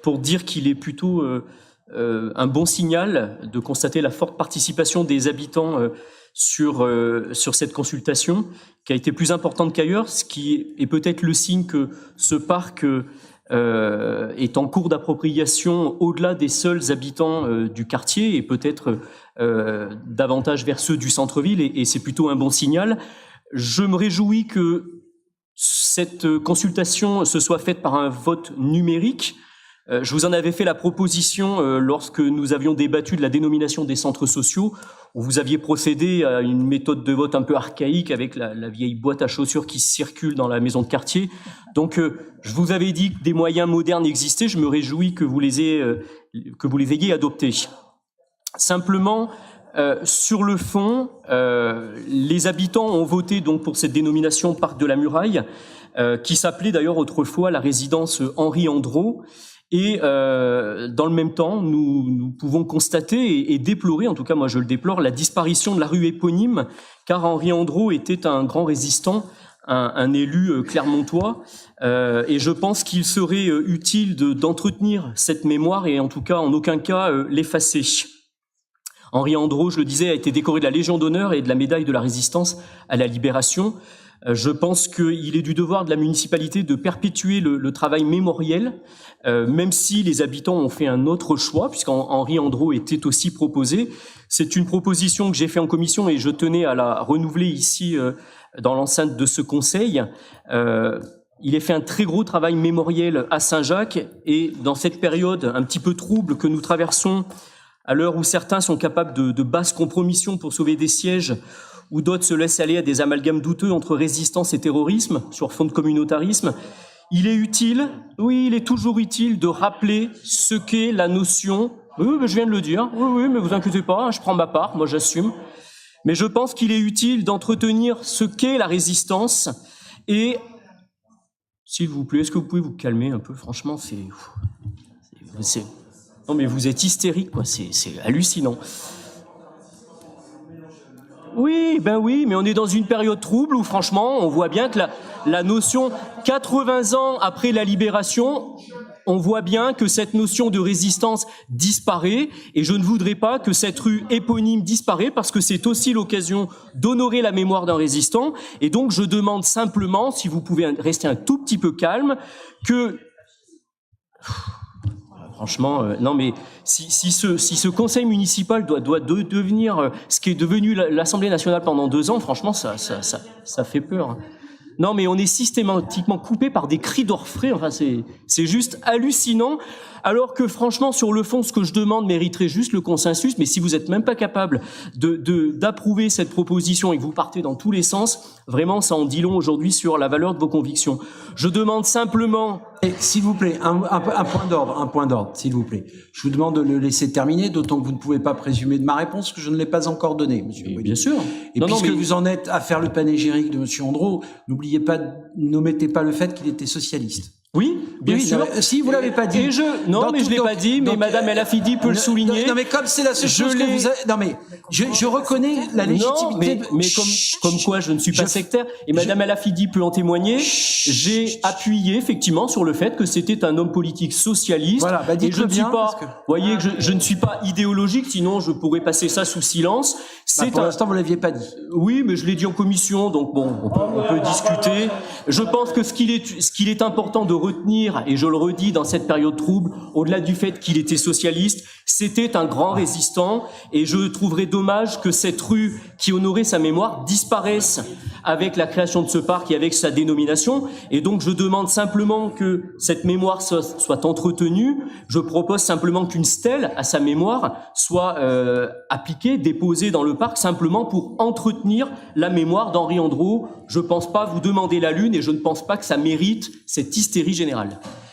pour dire qu'il est plutôt un bon signal de constater la forte participation des habitants sur cette consultation, qui a été plus importante qu'ailleurs, ce qui est peut-être le signe que ce parc est en cours d'appropriation au-delà des seuls habitants du quartier et peut-être davantage vers ceux du centre-ville, et c'est plutôt un bon signal. Je me réjouis que cette consultation se soit faite par un vote numérique. Je vous en avais fait la proposition lorsque nous avions débattu de la dénomination des centres sociaux, où vous aviez procédé à une méthode de vote un peu archaïque avec la vieille boîte à chaussures qui circule dans la maison de quartier. Donc, je vous avais dit que des moyens modernes existaient. Je me réjouis que vous les ayez adoptés. Simplement, sur le fond, les habitants ont voté donc pour cette dénomination Parc de la Muraille, qui s'appelait d'ailleurs autrefois la résidence Henri Andro. Et dans le même temps, nous pouvons constater et déplorer, en tout cas moi je le déplore, la disparition de la rue éponyme, car Henri Andro était un grand résistant, un élu clermontois, et je pense qu'il serait utile d'entretenir cette mémoire et en tout cas en aucun cas l'effacer. Henri Andro, je le disais, a été décoré de la Légion d'honneur et de la médaille de la Résistance à la Libération. Je pense qu'il est du devoir de la municipalité de perpétuer le travail mémoriel, même si les habitants ont fait un autre choix, puisqu'Henri Andro était aussi proposé. C'est une proposition que j'ai faite en commission et je tenais à la renouveler ici dans l'enceinte de ce conseil. Il a fait un très gros travail mémoriel à Saint-Jacques, et dans cette période un petit peu trouble que nous traversons, à l'heure où certains sont capables de basses compromissions pour sauver des sièges, où d'autres se laissent aller à des amalgames douteux entre résistance et terrorisme sur fond de communautarisme, il est utile, oui, il est toujours utile de rappeler ce qu'est la notion, oui, je viens de le dire, oui, mais vous inquiétez pas, je prends ma part, moi j'assume, mais je pense qu'il est utile d'entretenir ce qu'est la résistance, et s'il vous plaît, est-ce que vous pouvez vous calmer un peu, franchement, non mais vous êtes hystérique, quoi, c'est hallucinant. Oui, mais on est dans une période trouble où franchement, on voit bien que la notion 80 ans après la libération, on voit bien que cette notion de résistance disparaît, et je ne voudrais pas que cette rue éponyme disparaisse, parce que c'est aussi l'occasion d'honorer la mémoire d'un résistant, et donc je demande simplement, si vous pouvez rester un tout petit peu calme, que... Franchement, non mais si ce conseil municipal doit devenir ce qui est devenu l'Assemblée nationale pendant 2 ans, franchement, ça fait peur. Non mais on est systématiquement coupé par des cris d'orfraie, enfin c'est juste hallucinant, alors que franchement sur le fond ce que je demande mériterait juste le consensus, mais si vous êtes même pas capable d'approuver cette proposition et que vous partez dans tous les sens, vraiment ça en dit long aujourd'hui sur la valeur de vos convictions. Je demande simplement... Et s'il vous plaît, un point d'ordre, s'il vous plaît. Je vous demande de le laisser terminer, d'autant que vous ne pouvez pas présumer de ma réponse, que je ne l'ai pas encore donnée, monsieur. Bien sûr. Et puisque vous en êtes à faire le panégyrique de monsieur Andro, n'omettez pas le fait qu'il était socialiste. Oui, bien sûr. Si vous l'avez pas dit. Non, mais je l'ai pas dit, mais Madame El Afidi peut le souligner. Non, mais comme c'est la seule chose que vous avez... Non, mais je reconnais la légitimité... Non, mais comme quoi je ne suis pas sectaire, et Madame El Afidi peut en témoigner, j'ai appuyé effectivement sur le fait que c'était un homme politique socialiste. Voilà, et je ne suis pas... Vous voyez que je ne suis pas idéologique, sinon je pourrais passer ça sous silence. Pour l'instant, vous l'aviez pas dit. Oui, mais je l'ai dit en commission, donc bon, on peut discuter. Je pense que ce qu'il est important de retenir, et je le redis dans cette période trouble, au-delà du fait qu'il était socialiste, c'était un grand résistant, et je trouverais dommage que cette rue qui honorait sa mémoire disparaisse avec la création de ce parc et avec sa dénomination, et donc je demande simplement que cette mémoire soit entretenue. Je propose simplement qu'une stèle à sa mémoire soit appliquée, déposée dans le parc, simplement pour entretenir la mémoire d'Henri Andro. Je ne pense pas vous demander la lune, et je ne pense pas que ça mérite cette hystérie générale.